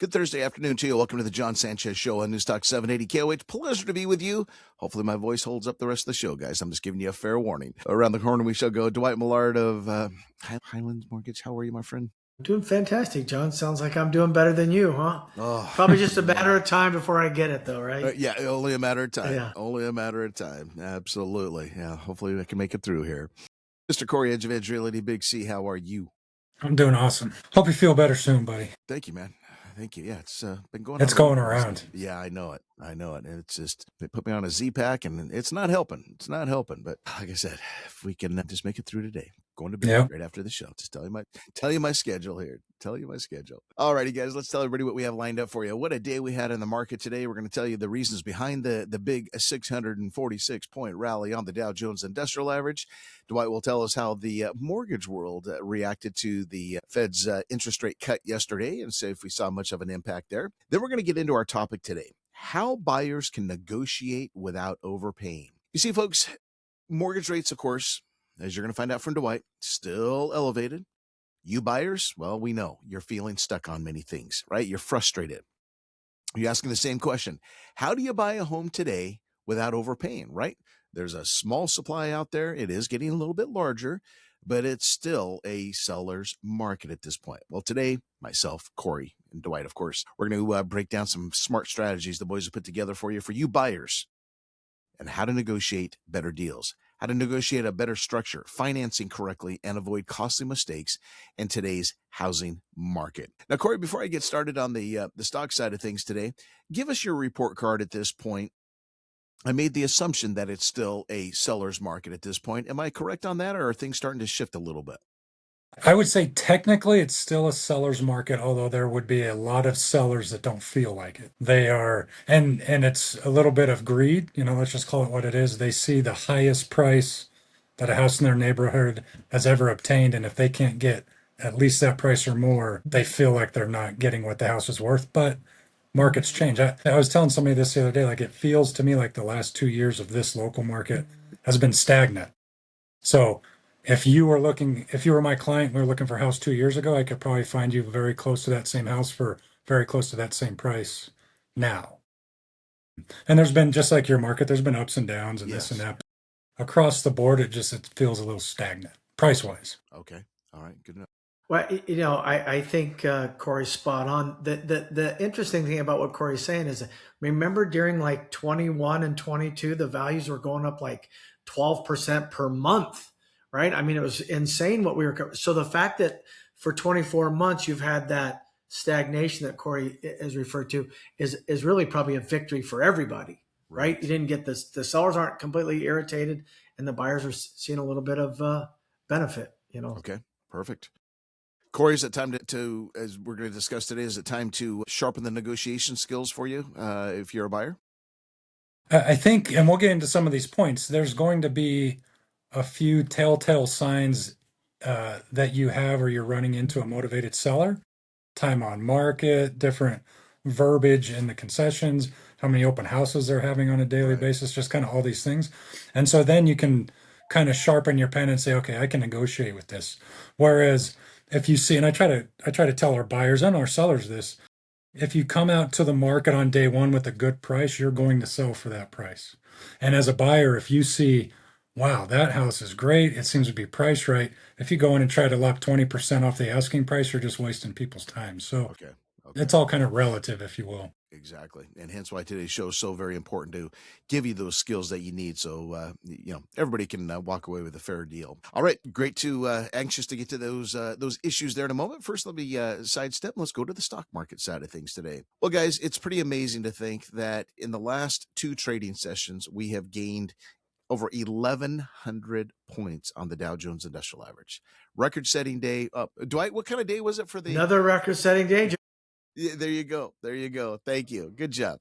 Good Thursday afternoon to you. Welcome to the Jon Sanchez Show on News Talk 780 KOH. Pleasure to be with you. Hopefully my voice holds up the rest of the show, guys. I'm just giving you a fair warning. Around the corner we shall go. Dwight Millard of Highlands Mortgage. How are you, my friend? Doing fantastic, John. Sounds like I'm doing better than you, huh? Oh, Probably just a matter of time before I get it, though, right? yeah, only a matter of time. Yeah. Only a matter of time. Absolutely. Yeah, hopefully I can make it through here. Mr. Cory Edge of Edge Realty, Big C, how are you? I'm doing awesome. Hope you feel better soon, buddy. Thank you, man. Thank you. Yeah, it's been going on. It's going around. Yeah, I know it. It's just, they put me on a Z-Pack and it's not helping. But like I said, if we can just make it through today, going to bed right after the show. Just tell you my schedule here. All righty, guys, let's tell everybody what we have lined up for you. What a day we had in the market today. We're going to tell you the reasons behind the big 646-point rally on the Dow Jones Industrial Average. Dwight will tell us how the mortgage world reacted to the Fed's interest rate cut yesterday and say if we saw much of an impact there. Then we're going to get into our topic today, how buyers can negotiate without overpaying. You see, folks, mortgage rates, of course, as you're going to find out from Dwight, still elevated. You buyers, well, we know you're feeling stuck on many things, right? You're frustrated. You're asking the same question. How do you buy a home today without overpaying, right? There's a small supply out there. It is getting a little bit larger, but it's still a seller's market at this point. Well, today, myself, Cory, and Dwight, of course, we're going to break down some smart strategies the boys have put together for you buyers, and how to negotiate better deals, how to negotiate a better structure, financing correctly, and avoid costly mistakes in today's housing market. Now, Cory, before I get started on the stock side of things today, give us your report card at this point. I made the assumption that it's still a seller's market at this point. Am I correct on that, or are things starting to shift a little bit? I would say technically it's still a seller's market, although there would be a lot of sellers that don't feel like it. They are, and it's a little bit of greed, let's just call it what it is. They see the highest price that a house in their neighborhood has ever obtained, and if they can't get at least that price or more, they feel like they're not getting what the house is worth. But markets change. I was telling somebody this the other day, like it feels to me like the last 2 years of this local market has been stagnant. So if you were my client, and we were looking for a house 2 years ago, I could probably find you very close to that same house for very close to that same price now. And there's been, just like your market, there's been ups and downs and this and that. Across the board, it feels a little stagnant, price-wise. Okay. All right. Good enough. Well, I think Cory's spot on. The interesting thing about what Cory's saying is, remember during like 21 and 22, the values were going up like 12% per month, right? I mean, it was insane what we were. So the fact that for 24 months you've had that stagnation that Cory has referred to is really probably a victory for everybody, right? You didn't get this. The sellers aren't completely irritated, and the buyers are seeing a little bit of benefit. Okay, perfect. Cory, is it time to, as we're going to discuss today, is it time to sharpen the negotiation skills for you if you're a buyer? I think, and we'll get into some of these points, there's going to be a few telltale signs that you have or you're running into a motivated seller. Time on market, different verbiage in the concessions, how many open houses they're having on a daily basis, just kind of all these things. And so then you can kind of sharpen your pen and say, okay, I can negotiate with this. Whereas if you see, and I try to tell our buyers and our sellers this, if you come out to the market on day one with a good price, you're going to sell for that price. And as a buyer, if you see, wow, that house is great, it seems to be priced right, if you go in and try to lock 20% off the asking price, you're just wasting people's time. So it's all kind of relative, if you will. Exactly. And hence why today's show is so very important, to give you those skills that you need so, everybody can walk away with a fair deal. All right. Great anxious to get to those issues there in a moment. First, let me sidestep. Let's go to the stock market side of things today. Well, guys, it's pretty amazing to think that in the last 2 trading sessions, we have gained over 1,100 points on the Dow Jones Industrial Average. Record-setting day. Dwight, what kind of day was it for the... Another record-setting day. Yeah, there you go. Thank you. Good job.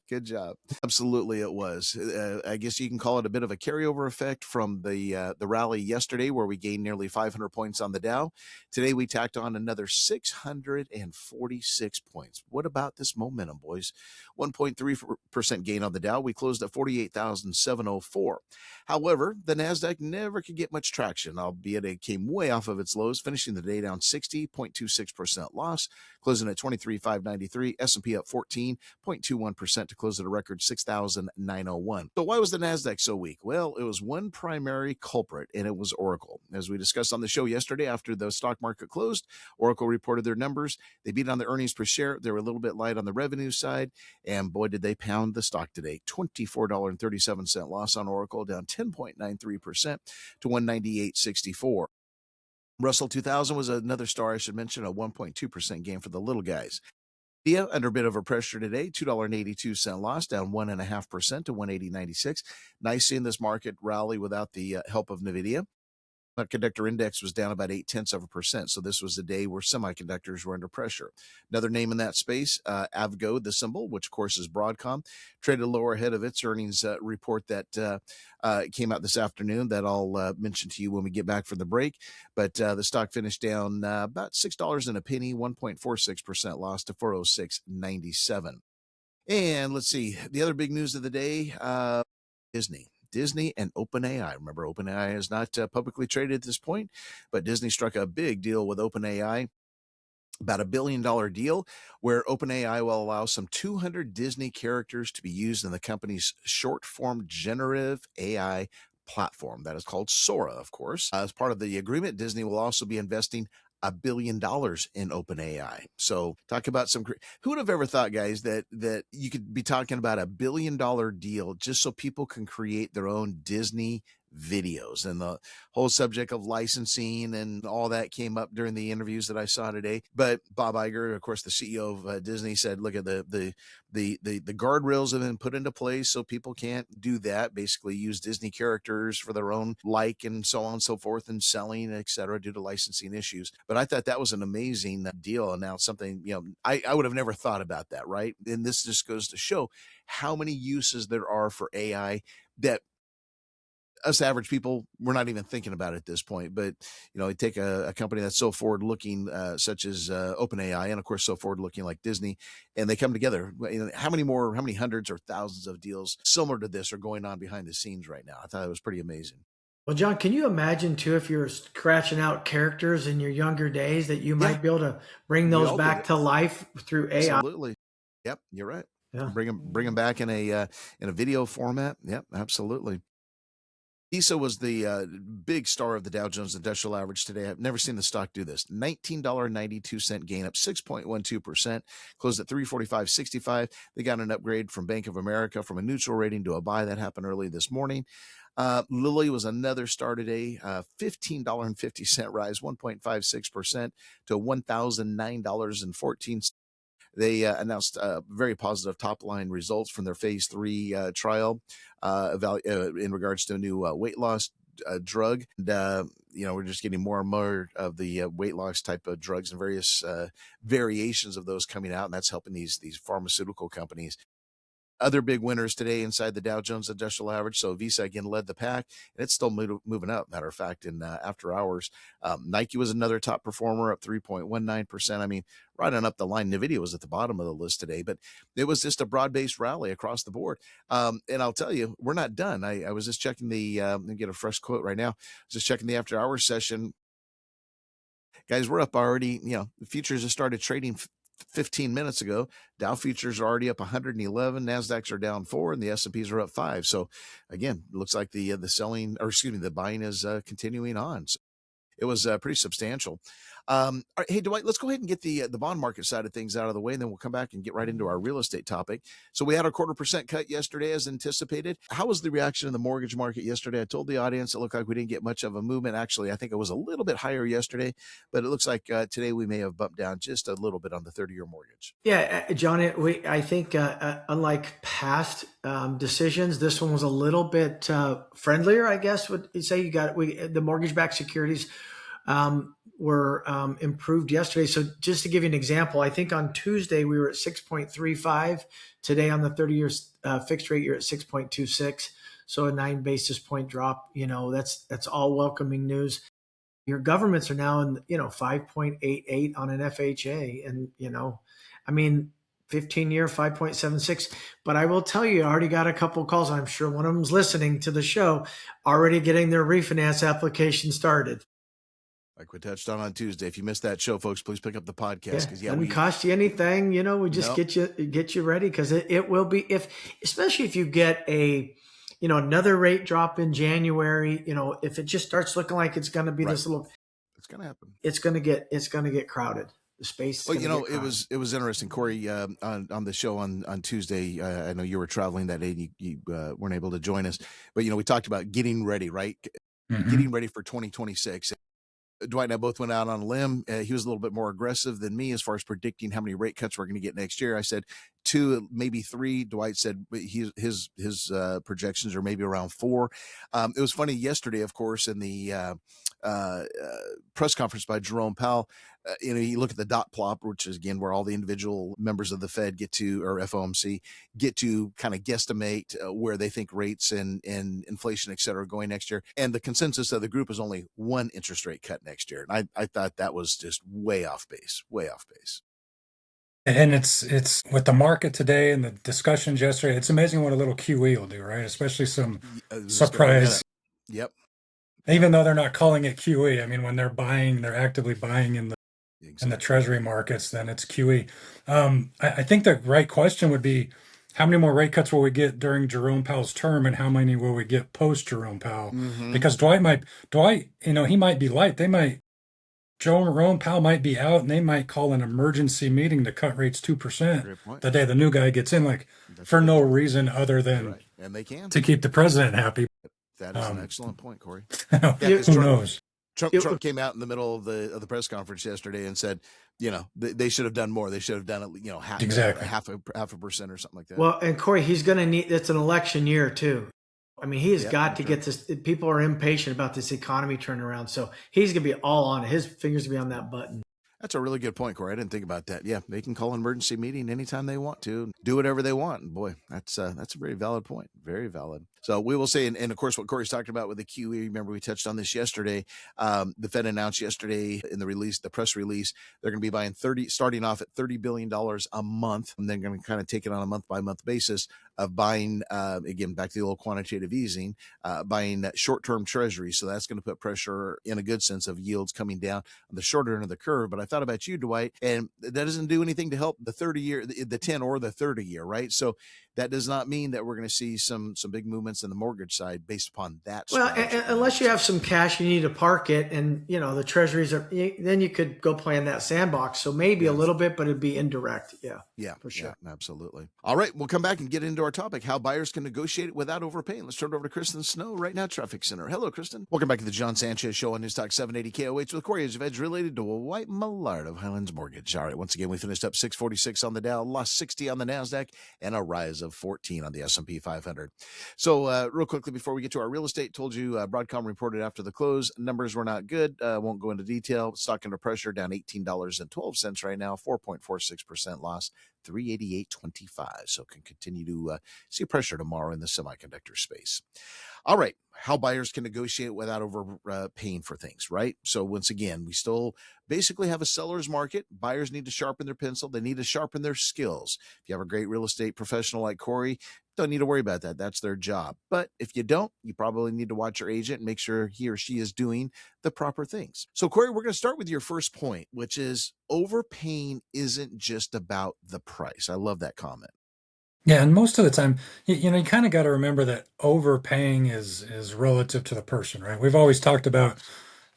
Absolutely, it was. I guess you can call it a bit of a carryover effect from the rally yesterday, where we gained nearly 500 points on the Dow. Today, we tacked on another 646 points. What about this momentum, boys? 1.3% gain on the Dow. We closed at 48,704. However, the NASDAQ never could get much traction, albeit it came way off of its lows, finishing the day down 60.26% loss, closing at 23,596. 6,993. S&P up 14.21% to close at a record 6,901. So why was the NASDAQ so weak? Well, it was one primary culprit, and it was Oracle. As we discussed on the show yesterday after the stock market closed, Oracle reported their numbers. They beat on the earnings per share. They were a little bit light on the revenue side, and boy, did they pound the stock today. $24.37 loss on Oracle, down 10.93% to 198.64. Russell 2000 was another star I should mention, a 1.2% gain for the little guys. NVIDIA under a bit of a pressure today, $2.82 loss, down 1.5% to 180.96. Nice seeing this market rally without the help of NVIDIA. Semiconductor index was down about 0.8%. So this was a day where semiconductors were under pressure. Another name in that space, Avgo, the symbol, which of course is Broadcom, traded lower ahead of its earnings report that came out this afternoon that I'll mention to you when we get back from the break. But the stock finished down about $6 and a penny, 1.46% loss to 406.97. And let's see, the other big news of the day, Disney and OpenAI. Remember, OpenAI is not publicly traded at this point, but Disney struck a big deal with OpenAI, about $1 billion deal where OpenAI will allow some 200 Disney characters to be used in the company's short-form generative AI platform. That is called Sora, of course. As part of the agreement, Disney will also be investing $1 billion in OpenAI. So talk about some, who would have ever thought, guys, that you could be talking about $1 billion deal just so people can create their own Disney videos. And the whole subject of licensing and all that came up during the interviews that I saw today. But Bob Iger, of course, the CEO of Disney, said, look at the guardrails have been put into place so people can't do that, basically use Disney characters for their own like and so on and so forth and selling, et cetera, due to licensing issues. But I thought that was an amazing deal. And now something, I would have never thought about that, right? And this just goes to show how many uses there are for AI that us average people, we're not even thinking about it at this point. But, you take a company that's so forward looking, such as OpenAI, and of course, so forward looking like Disney, and they come together. How many hundreds or thousands of deals similar to this are going on behind the scenes right now? I thought it was pretty amazing. Well, Jon, can you imagine too, if you're scratching out characters in your younger days, that you might be able to bring those back to life through AI? Absolutely. Yep. You're right. Yeah. Bring them back in a video format. Yep. Absolutely. ESA was the big star of the Dow Jones Industrial Average today. I've never seen the stock do this. $19.92 gain, up 6.12%, closed at 345.65. They got an upgrade from Bank of America from a neutral rating to a buy. That happened early this morning. Lilly was another star today, $15.50 rise, 1.56% to $1,009.14. They announced very positive top-line results from their phase 3 trial in regards to a new weight loss drug. And, we're just getting more and more of the weight loss type of drugs and various variations of those coming out, and that's helping these pharmaceutical companies. Other big winners today inside the Dow Jones Industrial Average. So Visa again led the pack, and it's still moving up. Matter of fact, in after hours, Nike was another top performer, up 3.19%. I mean, right on up the line. NVIDIA was at the bottom of the list today, but it was just a broad-based rally across the board. And I'll tell you, we're not done. I was just checking let me get a fresh quote right now. Just checking the after hours session. Guys, we're up already. The futures have started trading 15 minutes ago. Dow futures are already up 111. NASDAQs are down 4, and the S&Ps are up 5. So again, it looks like the buying is continuing on. So it was pretty substantial. All right, hey, Dwight, let's go ahead and get the bond market side of things out of the way, and then we'll come back and get right into our real estate topic. So we had our 0.25% cut yesterday as anticipated. How was the reaction in the mortgage market yesterday? I told the audience it looked like we didn't get much of a movement. Actually, I think it was a little bit higher yesterday, but it looks like today we may have bumped down just a little bit on the 30-year mortgage. Yeah, Jon, I think unlike past decisions, this one was a little bit friendlier, I guess, would you say. The mortgage-backed securities were improved yesterday. So just to give you an example, I think on Tuesday we were at 6.35. Today on the 30-year fixed rate, you're at 6.26. So a 9 basis point drop. That's all welcoming news. Your governments are now in 5.88 on an FHA, and 15-year 5.76. But I will tell you, I already got a couple of calls. I'm sure one of them's listening to the show, already getting their refinance application started. Like we touched on Tuesday. If you missed that show, folks, please pick up the podcast. Because doesn't cost you anything. We just get you ready, because it will be, especially if you get another rate drop in January. If it just starts looking like it's going to be this little, it's going to happen. It's going to get crowded. The space. Well, it was interesting, Cory, on the show on Tuesday. I know you were traveling that day. And you weren't able to join us, but we talked about getting ready, right? Mm-hmm. Getting ready for 2026. Dwight and I both went out on a limb. He was a little bit more aggressive than me as far as predicting how many rate cuts we're going to get next year. I said 2, maybe 3. Dwight said his projections are maybe around 4. It was funny yesterday, of course, in the press conference by Jerome Powell. You look at the dot plot, which is again where all the individual members of the Fed get to, or FOMC get to kind of guesstimate where they think rates and inflation, et cetera, are going next year. And the consensus of the group is only 1 interest rate cut next year. And I thought that was just way off base. And it's with the market today and the discussions yesterday, it's amazing what a little QE will do, right? Especially some surprise. Yep. Even though they're not calling it QE, I mean, when they're buying, they're actively buying in the treasury markets, then it's QE. I think the right question would be, how many more rate cuts will we get during Jerome Powell's term, and how many will we get post Jerome Powell? Mm-hmm. Because Dwight, he might be light. Jerome Powell might be out, and they might call an emergency meeting to cut rates 2% the day the new guy gets in, for no reason other than and they can to keep the president happy. That is an excellent point, Cory. Who knows? Trump came out in the middle of the press conference yesterday and said, they should have done more. They should have done it, half a percent or something like that. Well, and Cory, he's going to need. It's an election year too. I mean, he has got to get this. People are impatient about this economy turning around, so he's going to be all on it. His fingers will be on that button. That's a really good point, Cory. I didn't think about that. Yeah, they can call an emergency meeting anytime they want to, do whatever they want. And boy, that's a very valid point. Very valid. So we will say, and of course, what Cory's talking about with the QE, remember we touched on this yesterday. The Fed announced yesterday in the press release, they're going to be buying starting off at $30 billion a month. And they're going to kind of take it on a month-by-month basis of buying, again, back to the old quantitative easing, buying short-term treasuries. So that's going to put pressure, in a good sense, of yields coming down on the shorter end of the curve. But I thought about you, Dwight, and that doesn't do anything to help the 30-year, the 10 or the 30-year, right? So that does not mean that we're going to see some big movements in the mortgage side based upon that. Well, unless you have some cash, you need to park it, and the treasuries are. Then you could go play in that sandbox. So maybe a little bit, but it'd be indirect. Yeah, for sure. Yeah, absolutely. All right, we'll come back and get into our topic: how buyers can negotiate without overpaying. Let's turn it over to Kristen Snow right now, Traffic Center. Hello, Kristen. Welcome back to the Jon Sanchez Show on News Talk 780 KOH with Cory Edge related to Dwight Millard of Highlands Mortgage. All right, once again, we finished up 646 on the Dow, lost 60 on the NASDAQ, and a rise of 14 on the S&P 500. So real quickly before we get to our real estate, told you Broadcom reported after the close. Numbers were not good. Won't go into detail. Stock under pressure, down $18.12 right now, 4.46% loss, 388.25. So can continue to see pressure tomorrow in the semiconductor space. All right, how buyers can negotiate without overpaying for things, right? So once again, we still basically have a seller's market. Buyers need to sharpen their pencil. They need to sharpen their skills. If you have a great real estate professional like Cory, don't need to worry about that. That's their job. But if you don't, you probably need to watch your agent and make sure he or she is doing the proper things. So Cory, we're going to start with your first point, which is overpaying isn't just about the price. I love that comment. Yeah, and most of the time, you kind of got to remember that overpaying is relative to the person, right? We've always talked about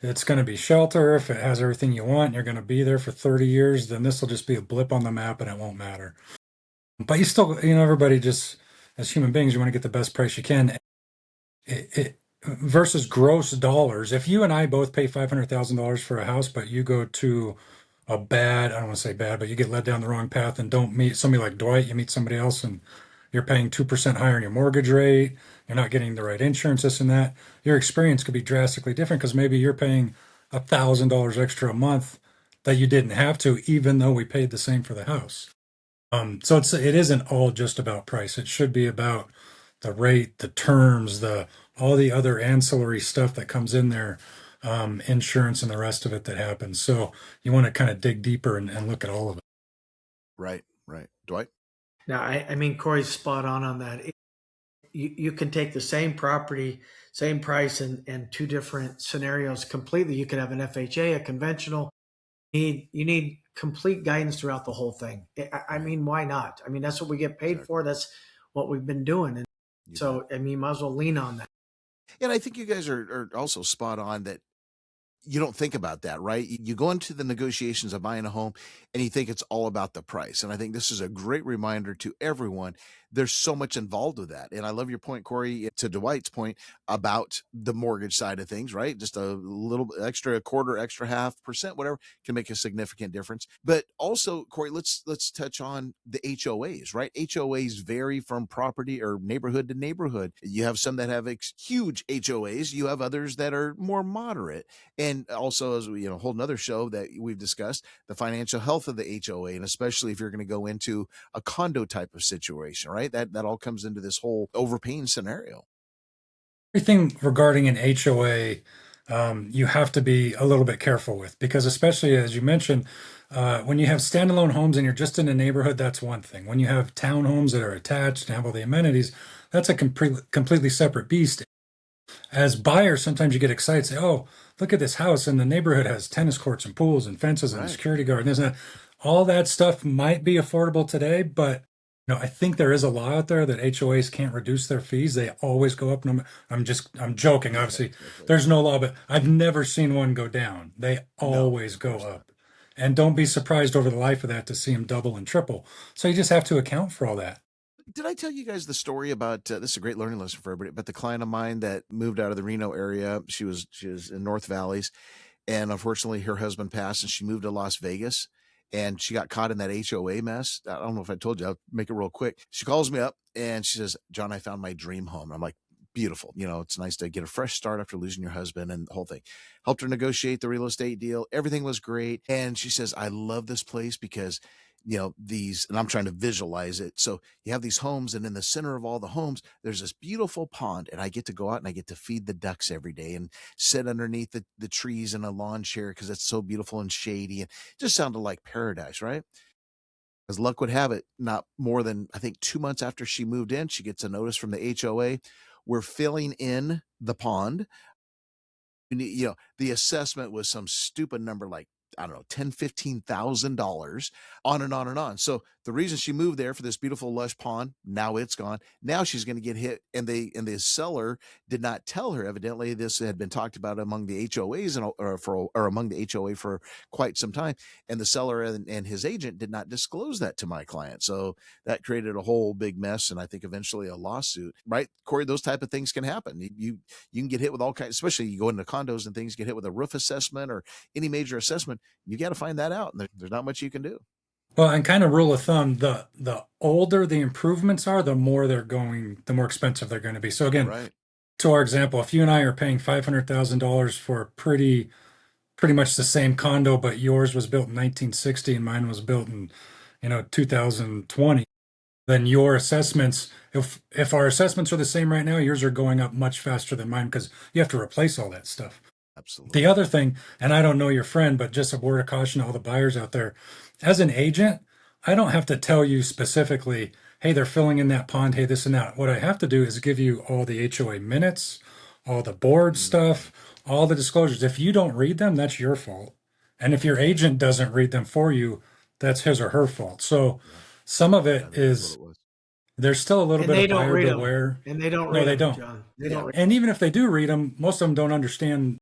it's going to be shelter. If it has everything you want, you're going to be there for 30 years, then this will just be a blip on the map and it won't matter. But you still, everybody just, as human beings, you want to get the best price you can. Versus gross dollars. If you and I both pay $500,000 for a house, but you go to I don't want to say bad, but you get led down the wrong path and don't meet somebody like Dwight, you meet somebody else and you're paying 2% higher on your mortgage rate, you're not getting the right insurance, this and that, your experience could be drastically different because maybe you're paying $1,000 extra a month that you didn't have to, even though we paid the same for the house. So it isn't all just about price. It should be about the rate, the terms, all the other ancillary stuff that comes in there. Insurance and the rest of it that happens. So you want to kind of dig deeper and look at all of it. Right. Dwight? Now, I mean, Cory's spot on that. you can take the same property, same price, and two different scenarios completely. You could have an FHA, a conventional. You need complete guidance throughout the whole thing. I mean, why not? I mean, that's what we get paid for. That's what we've been doing. And so, I mean, you might as well lean on that. And I think you guys are also spot on that you don't think about that, right? You go into the negotiations of buying a home and you think it's all about the price. And I think this is a great reminder to everyone. There's so much involved with that. And I love your point, Cory, to Dwight's point about the mortgage side of things, right? Just a little extra, a quarter, extra half percent, whatever can make a significant difference. But also, Cory, let's touch on the HOAs, right? HOAs vary from property or neighborhood to neighborhood. You have some that have huge HOAs. You have others that are more moderate. And also, as we, whole another show that we've discussed, the financial health of the HOA, and especially if you're going to go into a condo type of situation, right? That all comes into this whole overpaying scenario. Everything regarding an HOA, you have to be a little bit careful with, because especially as you mentioned, when you have standalone homes and you're just in a neighborhood, that's one thing. When you have townhomes that are attached and have all the amenities, that's a completely separate beast. As buyers, sometimes you get excited, say, "Oh, look at this house, and the neighborhood has tennis courts and pools and fences and a Right. security guard." And that. All that stuff might be affordable today, but I think there is a law out there that HOAs can't reduce their fees. They always go up. I'm joking. Obviously, there's no law, but I've never seen one go down. They always go up. And don't be surprised over the life of that to see them double and triple. So you just have to account for all that. Did I tell you guys the story about this is a great learning lesson for everybody, but the client of mine that moved out of the Reno area, she was in North Valleys, and unfortunately her husband passed and she moved to Las Vegas and she got caught in that HOA mess. I don't know if I told you, I'll make it real quick. She calls me up and she says, "Jon, I found my dream home." And I'm like, beautiful. It's nice to get a fresh start after losing your husband and the whole thing. Helped her negotiate the real estate deal. Everything was great. And she says, "I love this place because these," and I'm trying to visualize it. So you have these homes, and in the center of all the homes, there's this beautiful pond, and I get to go out and I get to feed the ducks every day and sit underneath the trees in a lawn chair because it's so beautiful and shady, and it just sounded like paradise, right? As luck would have it, not more than, I think, 2 months after she moved in, she gets a notice from the HOA. We're filling in the pond. The assessment was some stupid number like, I don't know, $10,000, $15,000, on and on and on. So the reason she moved there for this beautiful lush pond, now it's gone. Now she's going to get hit, and the seller did not tell her. Evidently, this had been talked about among the HOAs or among the HOA for quite some time, and the seller and his agent did not disclose that to my client. So that created a whole big mess, and I think eventually a lawsuit. Right, Cory? Those type of things can happen. You can get hit with all kinds, especially you go into condos and things, get hit with a roof assessment or any major assessment. You got to find that out, and there's not much you can do. Well, and kind of rule of thumb, the older the improvements are, the more the more expensive they're going to be. So again, Right. to our example, if you and I are paying $500,000 for a pretty much the same condo, but yours was built in 1960 and mine was built in 2020, then your assessments, if our assessments are the same right now, yours are going up much faster than mine because you have to replace all that stuff. Absolutely. The other thing, and I don't know your friend, but just a word of caution to all the buyers out there. As an agent, I don't have to tell you specifically, "Hey, they're filling in that pond, hey, this and that." What I have to do is give you all the HOA minutes, all the board stuff, all the disclosures. If you don't read them, that's your fault. And if your agent doesn't read them for you, that's his or her fault. So some of it is, there's still a little bit of buyer beware. And they don't No, read they them, don't. Jon. They don't read And even if they do read them, most of them don't understand.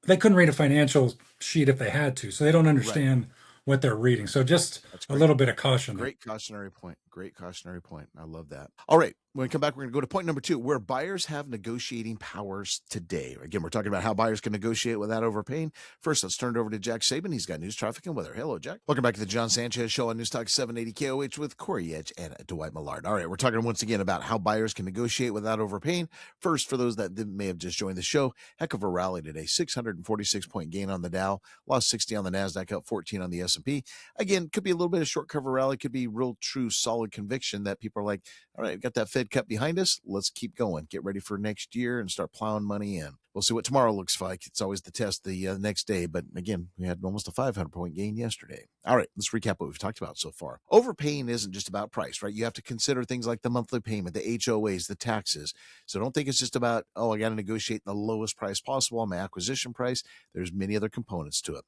They couldn't read a financial sheet if they had to, so they don't understand what they're reading. So just a little bit of caution. Great cautionary point. Great cautionary point. I love that. All right. When we come back, we're going to go to point number 2, where buyers have negotiating powers today. Again, we're talking about how buyers can negotiate without overpaying. First, let's turn it over to Jack Saban. He's got news, traffic, and weather. Hello, Jack. Welcome back to the Jon Sanchez Show on News Talk 780 KOH with Cory Edge and Dwight Millard. All right, we're talking once again about how buyers can negotiate without overpaying. First, for those that may have just joined the show, heck of a rally today. 646-point gain on the Dow, lost 60 on the NASDAQ, up 14 on the S&P. Again, could be a little bit of short cover rally, could be real true solid solid conviction that people are like, all right, we've got that Fed cut behind us. Let's keep going. Get ready for next year and start plowing money in. We'll see what tomorrow looks like. It's always the test the next day. But again, we had almost a 500-point gain yesterday. All right, let's recap what we've talked about so far. Overpaying isn't just about price, right? You have to consider things like the monthly payment, the HOAs, the taxes. So don't think it's just about, oh, I got to negotiate the lowest price possible on my acquisition price. There's many other components to it.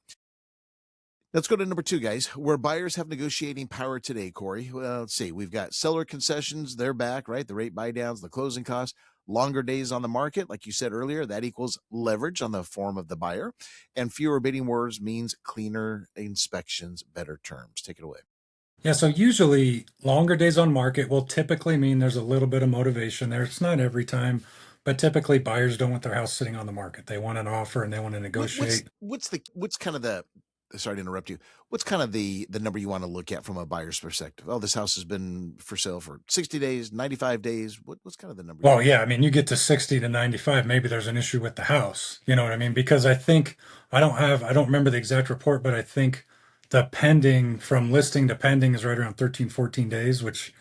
Let's go to number 2, guys, where buyers have negotiating power today, Cory. Well, let's see. We've got seller concessions. They're back, right? The rate buy downs, the closing costs, longer days on the market. Like you said earlier, that equals leverage on the form of the buyer. And fewer bidding wars means cleaner inspections, better terms. Take it away. Yeah, so usually longer days on market will typically mean there's a little bit of motivation there. It's not every time, but typically buyers don't want their house sitting on the market. They want an offer and they want to negotiate. What's kind of the, sorry to interrupt you, what's kind of the number you want to look at from a buyer's perspective? Oh, this house has been for sale for 60 days, 95 days. What's kind of the number? Well, yeah, I mean, you get to 60 to 95, maybe there's an issue with the house. You know what I mean? Because I think, I don't remember the exact report, but I think the pending from listing to pending is right around 13, 14 days, which,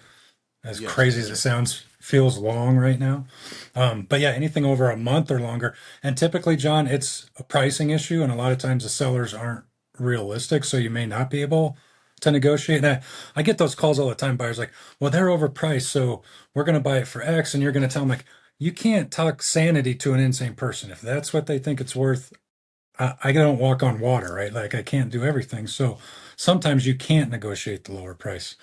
as crazy as it sounds, feels long right now. But yeah, anything over a month or longer. And typically, John, it's a pricing issue. And a lot of times the sellers aren't realistic. So you may not be able to negotiate. And I get those calls all the time. Buyers like, well, they're overpriced. So we're going to buy it for X. And you're going to tell them, like, you can't talk sanity to an insane person. If that's what they think it's worth, I don't walk on water, right? Like, I can't do everything. So sometimes you can't negotiate the lower price.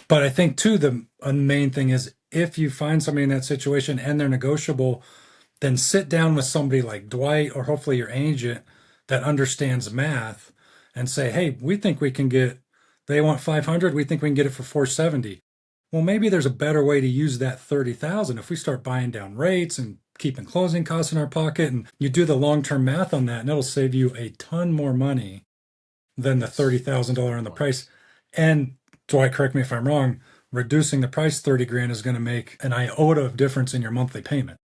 But I think, too, the main thing is if you find somebody in that situation and they're negotiable, then sit down with somebody like Dwight or hopefully your agent that understands math and say, hey, we think we can get, they want 500, we think we can get it for 470. Well, maybe there's a better way to use that 30,000 if we start buying down rates and keeping closing costs in our pocket, and you do the long-term math on that, and it'll save you a ton more money than the $30,000 on the price. And Dwight, correct me if I'm wrong, reducing the price 30 grand is going to make an iota of difference in your monthly payment.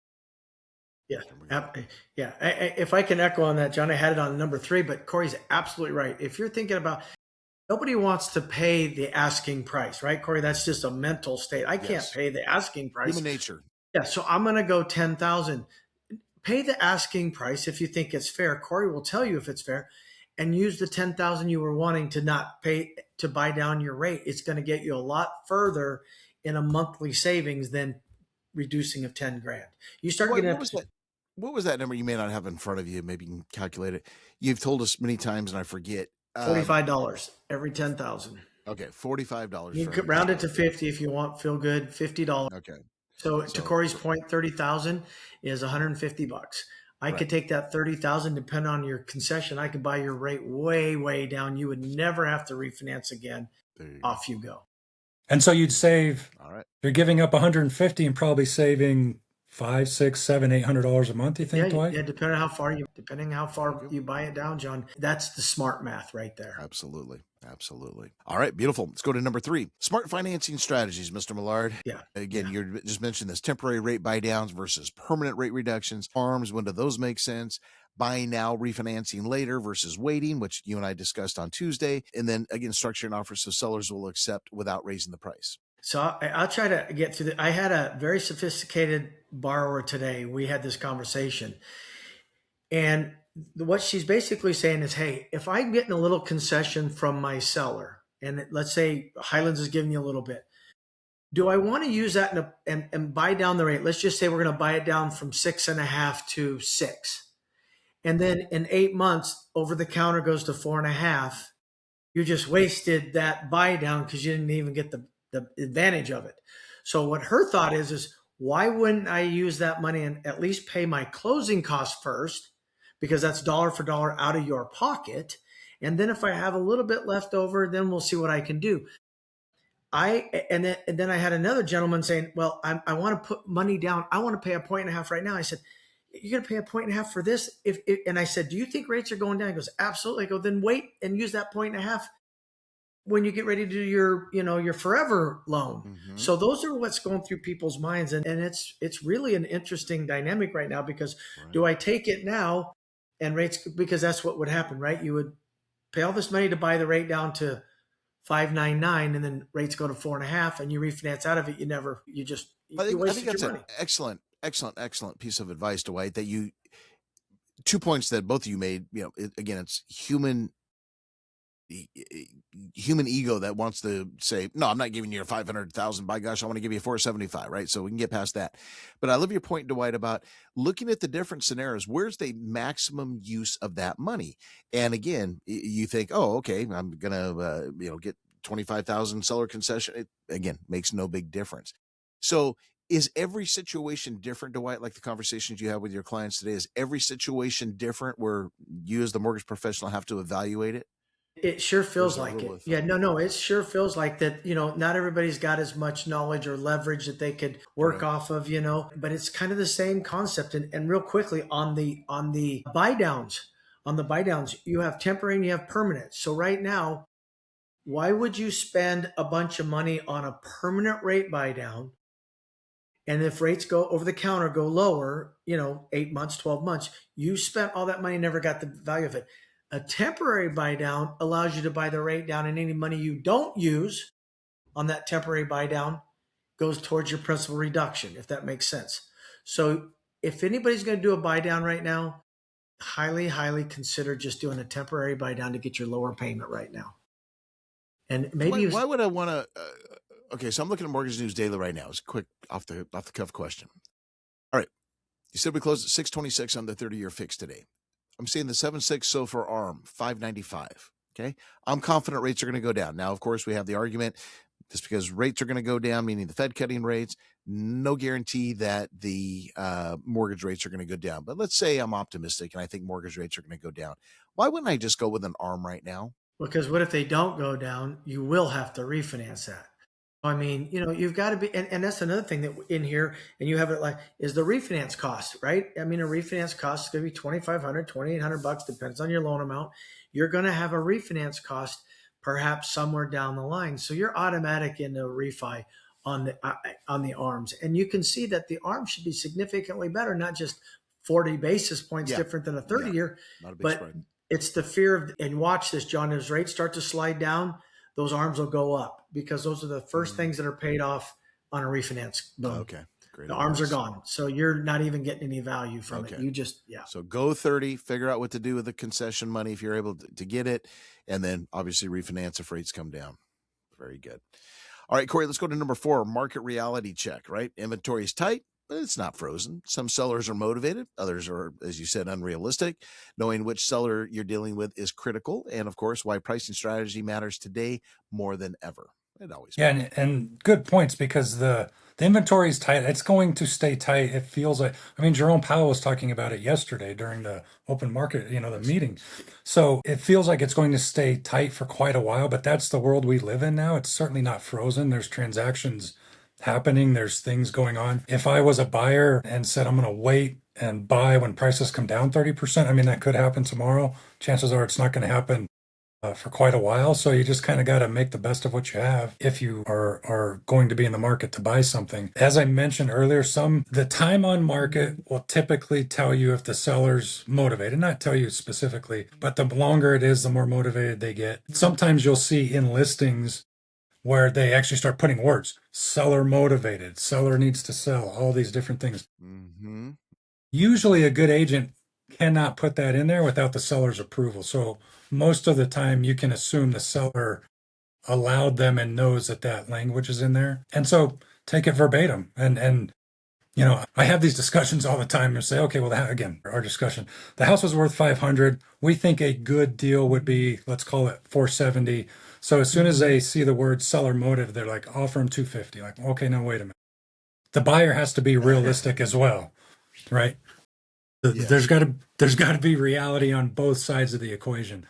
Yeah. If I can echo on that, John, I had it on number 3, but Cory's absolutely right. If you're thinking about, nobody wants to pay the asking price, right, Cory? That's just a mental state. I can't pay the asking price. Human nature. Yeah. So I'm going to go 10,000. Pay the asking price if you think it's fair. Cory will tell you if it's fair, and use the 10,000 you were wanting to not pay to buy down your rate. It's going to get you a lot further in a monthly savings than reducing of 10 grand. You start getting up. What was that number you may not have in front of you? Maybe you can calculate it. You've told us many times, and I forget. $45 every 10,000. Okay, $45. You could round it to 50 if you want. Feel good. $50. Okay. So to Cory's point, 30,000 is $150. I could take that 30,000, depending on your concession. I could buy your rate way, way down. You would never have to refinance again. Off you go. And so you'd save. All right. You're giving up 150 and probably saving $500, $600, $700, $800 a month. You think, Dwight? Yeah, depending on how far you buy it down, John. That's the smart math right there. Absolutely. All right, beautiful. Let's go to number 3. Smart financing strategies, Mr. Millard. Yeah. Again, you just mentioned this temporary rate buy downs versus permanent rate reductions. Arms, when do those make sense? Buying now, refinancing later versus waiting, which you and I discussed on Tuesday. And then again, structuring offers so sellers will accept without raising the price. So I'll try to get through I had a very sophisticated borrower today. We had this conversation. And what she's basically saying is, hey, if I'm getting a little concession from my seller, and let's say Highlands is giving you a little bit, do I want to use that and buy down the rate? Let's just say we're going to buy it down from 6.5 to 6. And then in 8 months, over the counter goes to 4.5. You just wasted that buy down because you didn't even get the advantage of it. So what her thought is why wouldn't I use that money and at least pay my closing costs first? Because that's dollar for dollar out of your pocket. And then if I have a little bit left over, then we'll see what I can do. And then I had another gentleman saying, well, I want to put money down. I want to pay 1.5 points right now. I said, you're going to pay 1.5 points for this? And I said, do you think rates are going down? He goes, absolutely. I go, then wait and use that 1.5 points when you get ready to do your forever loan. Mm-hmm. So those are what's going through people's minds. And it's really an interesting dynamic right now because do I take it now and rates, because that's what would happen, right? You would pay all this money to buy the rate down to 5.99, and then rates go to 4.5, and you refinance out of it. You I think wasted that's your an money. excellent piece of advice, Dwight, that you, 2 points that both of you made. Again, it's human ego that wants to say, no, I'm not giving you a 500,000. By gosh, I want to give you 475. Right. So we can get past that. But I love your point, Dwight, about looking at the different scenarios. Where's the maximum use of that money? And again, you think, oh, okay, I'm going to, get 25,000 seller concession. It again makes no big difference. So is every situation different, Dwight? Like the conversations you have with your clients today, is every situation different where you as the mortgage professional have to evaluate it? It sure feels a like rule it. of Yeah, thumb? no, it sure feels like that. Not everybody's got as much knowledge or leverage that they could work Correct. off of, but it's kind of the same concept. And real quickly on the buy downs, you have temporary and you have permanent. So right now, why would you spend a bunch of money on a permanent rate buy down? And if rates go over the counter, go lower, 8 months, 12 months, you spent all that money, never got the value of it. A temporary buy down allows you to buy the rate down, and any money you don't use on that temporary buy down goes towards your principal reduction, if that makes sense. So if anybody's going to do a buy down right now, highly, highly consider just doing a temporary buy down to get your lower payment right now. And maybe Why would I want to? Okay, so I'm looking at Mortgage News Daily right now. It's a quick off the cuff question. All right, you said we closed at 626 on the 30-year fix today. I'm seeing the 7.6 SOFR ARM 595. Okay, I'm confident rates are going to go down. Now, of course, we have the argument just because rates are going to go down, meaning the Fed cutting rates, no guarantee that the mortgage rates are going to go down. But let's say I'm optimistic and I think mortgage rates are going to go down. Why wouldn't I just go with an ARM right now? Because what if they don't go down? You will have to refinance that. I mean, you've got to be, and that's another thing that in here, and you have it like, is the refinance cost, right? I mean, a refinance cost is going to be $2,500, $2,800, depends on your loan amount. You're going to have a refinance cost perhaps somewhere down the line. So you're automatic into a refi on the ARMs. And you can see that the ARMs should be significantly better, not just 40 basis points different than a 30-year, Not a big but spread. it's the fear of, and watch this, John, as rates start to slide down, those ARMs will go up because those are the first things that are paid off on a refinance. Boom. Okay. Great. The ARMs are gone. So you're not even getting any value from it. You just, So go 30, figure out what to do with the concession money if you're able to get it, and then obviously refinance if rates come down. Very good. All right, Cory, let's go to number 4, market reality check, right? Inventory is tight, but it's not frozen. Some sellers are motivated. Others are, as you said, unrealistic. Knowing which seller you're dealing with is critical. And of course, why pricing strategy matters today more than ever. It always matters. And good points, because the inventory is tight. It's going to stay tight. It feels like, Jerome Powell was talking about it yesterday during the open market, the meeting. So it feels like it's going to stay tight for quite a while, but that's the world we live in now. It's certainly not frozen. There's transactions happening. There's things going on. If I was a buyer and said, I'm going to wait and buy when prices come down 30%, that could happen tomorrow. Chances are it's not going to happen for quite a while. So you just kind of got to make the best of what you have if you are going to be in the market to buy something. As I mentioned earlier, the time on market will typically tell you if the seller's motivated, not tell you specifically, but the longer it is, the more motivated they get. Sometimes you'll see in listings where they actually start putting words, seller motivated, seller needs to sell, all these different things. Mm-hmm. Usually a good agent cannot put that in there without the seller's approval. So most of the time you can assume the seller allowed them and knows that language is in there. And so take it verbatim. And I have these discussions all the time and say, okay, well, again, our discussion, the house was worth 500. We think a good deal would be, let's call it 470. So as soon as they see the word seller motive, they're like, offer them 250. Like, okay, now wait a minute. The buyer has to be realistic as well, right? There's got to be reality on both sides of the equation.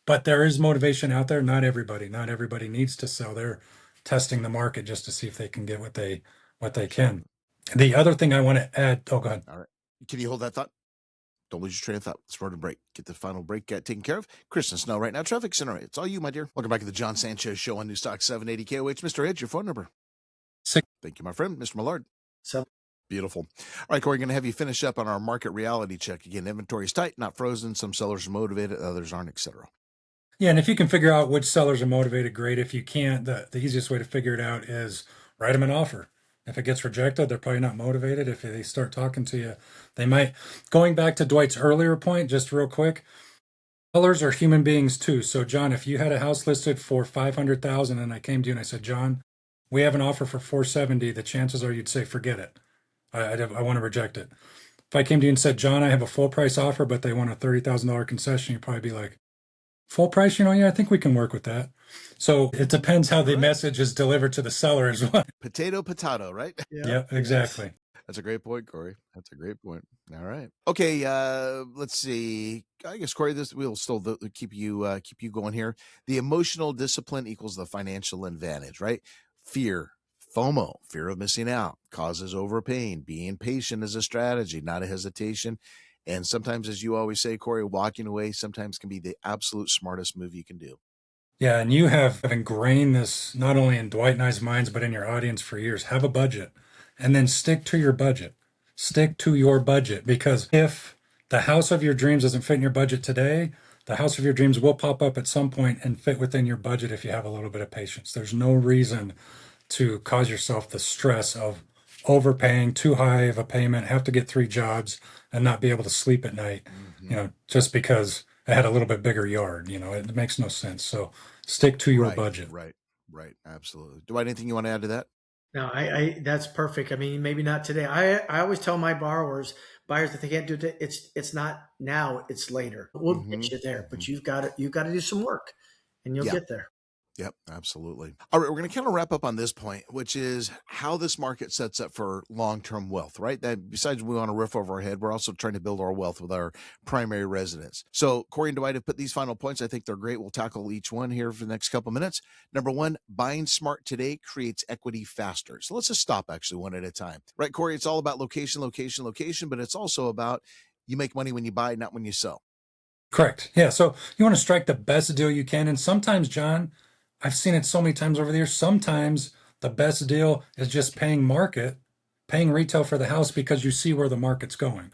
But there is motivation out there. Not everybody needs to sell. They're testing the market just to see if they can get what they can. The other thing I want to add. Oh, go ahead. All right. Can you hold that thought? Don't lose your train of thought. Let's run a break. Get the final break taken care of. Kristen Snow right now. Traffic Center. It's all you, my dear. Welcome back to the Jon Sanchez Show on Newstalk 780 KOH. Mr. Edge, your phone number. 6. Thank you, my friend. Mr. Millard. 7. Beautiful. All right, Cory, going to have you finish up on our market reality check. Again, inventory is tight, not frozen. Some sellers are motivated, others aren't, etc. Yeah, and if you can figure out which sellers are motivated, great. If you can't, the easiest way to figure it out is write them an offer. If it gets rejected, they're probably not motivated. If they start talking to you, they might. Going back to Dwight's earlier point, just real quick, sellers are human beings too. So, John, if you had a house listed for 500,000 and I came to you and I said, John, we have an offer for 470, the chances are you'd say, forget it. I want to reject it. If I came to you and said, John, I have a full price offer, but they want a $30,000 concession, you'd probably be like, full price, yeah, I think we can work with that. So it depends how the message is delivered to the seller as well. Potato, right? Yeah, exactly. That's a great point, Cory. That's a great point. All right. Okay. Let's see. I guess, Cory, we'll still keep you going here. The emotional discipline equals the financial advantage, right? Fear, FOMO, fear of missing out, causes overpaying. Being patient is a strategy, not a hesitation. And sometimes, as you always say, Cory, walking away sometimes can be the absolute smartest move you can do. Yeah, and you have ingrained this not only in Dwight and I's minds, but in your audience for years. Have a budget and then stick to your budget. Stick to your budget, because if the house of your dreams doesn't fit in your budget today, the house of your dreams will pop up at some point and fit within your budget if you have a little bit of patience. There's no reason to cause yourself the stress of overpaying too high of a payment, have to get 3 jobs and not be able to sleep at night, just because I had a little bit bigger yard. It makes no sense. So stick to your budget. Right. Absolutely. Dwight, anything you want to add to that? No, I that's perfect. I mean, maybe not today. I always tell my buyers that they can't do it. It's not now, it's later. We'll get you there, but you've got to do some work and you'll get there. Yep, absolutely. All right, we're going to kind of wrap up on this point, which is how this market sets up for long-term wealth, right? That besides we want a roof over our head, we're also trying to build our wealth with our primary residence. So Cory and Dwight have put these final points. I think they're great. We'll tackle each one here for the next couple minutes. Number 1, buying smart today creates equity faster. So let's just stop actually one at a time. Right, Cory, it's all about location, but it's also about you make money when you buy, not when you sell. Correct. Yeah, so you want to strike the best deal you can. And sometimes, John, I've seen it so many times over the years. Sometimes the best deal is just paying retail for the house because you see where the market's going.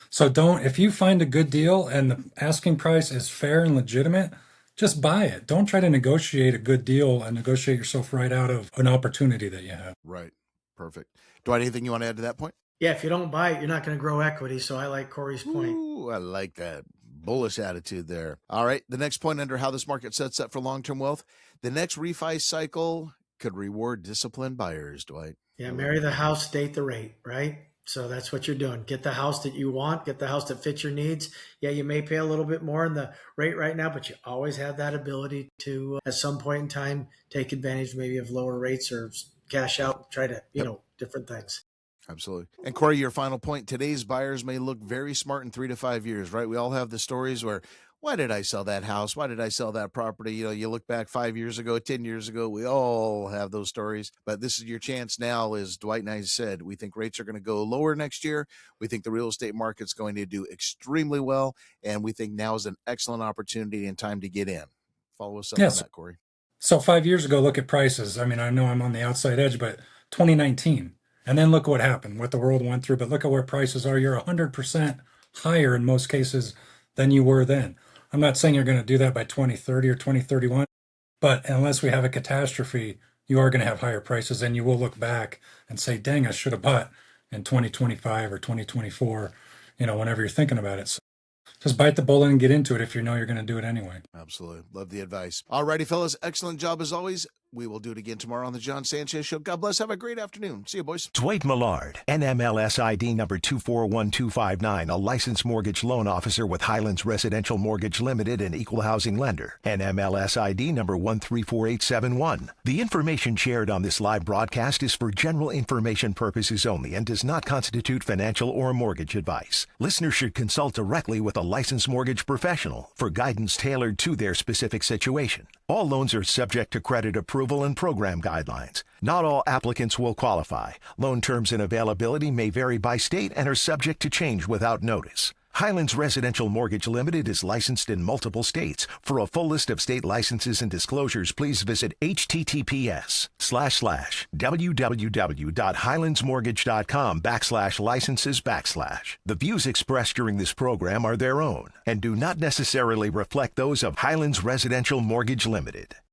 So if you find a good deal and the asking price is fair and legitimate, just buy it. Don't try to negotiate a good deal and negotiate yourself right out of an opportunity that you have. Right. Perfect. Dwight, anything you want to add to that point? Yeah, if you don't buy it, you're not going to grow equity. So I like Cory's point. Ooh, I like that. Bullish attitude there. All right. The next point under how this market sets up for long-term wealth, the next refi cycle could reward disciplined buyers, Dwight. Yeah, marry the house, date the rate, right? So that's what you're doing. Get the house that you want, get the house that fits your needs. Yeah, you may pay a little bit more in the rate right now, but you always have that ability to, at some point in time, take advantage maybe of lower rates or cash out, try to, different things. Absolutely. And Cory, your final point, today's buyers may look very smart in 3 to 5 years, right? We all have the stories where, why did I sell that house? Why did I sell that property? You look back 5 years ago, 10 years ago, we all have those stories. But this is your chance now, as Dwight and I said. We think rates are going to go lower next year. We think the real estate market's going to do extremely well. And we think now is an excellent opportunity and time to get in. Follow us up on that, Cory. So 5 years ago, look at prices. I mean, I know I'm on the outside edge, but 2019. And then look what happened, what the world went through. But look at where prices are. You're 100% higher in most cases than you were then. I'm not saying you're going to do that by 2030 or 2031, but unless we have a catastrophe, you are going to have higher prices, and you will look back and say, dang, I should have bought in 2025 or 2024, whenever you're thinking about it. So just bite the bullet and get into it if you know you're going to do it anyway. Absolutely. Love the advice. All righty, fellas. Excellent job as always. We will do it again tomorrow on the Jon Sanchez Show. God bless. Have a great afternoon. See you, boys. Dwight Millard, NMLS ID number 241259, a licensed mortgage loan officer with Highlands Residential Mortgage Limited and Equal Housing Lender. NMLS ID number 134871. The information shared on this live broadcast is for general information purposes only and does not constitute financial or mortgage advice. Listeners should consult directly with a licensed mortgage professional for guidance tailored to their specific situation. All loans are subject to credit approval and program guidelines. Not all applicants will qualify. Loan terms and availability may vary by state and are subject to change without notice. Highlands Residential Mortgage Limited is licensed in multiple states. For a full list of state licenses and disclosures, please visit https://www.highlandsmortgage.com/licenses/. The views expressed during this program are their own and do not necessarily reflect those of Highlands Residential Mortgage Limited.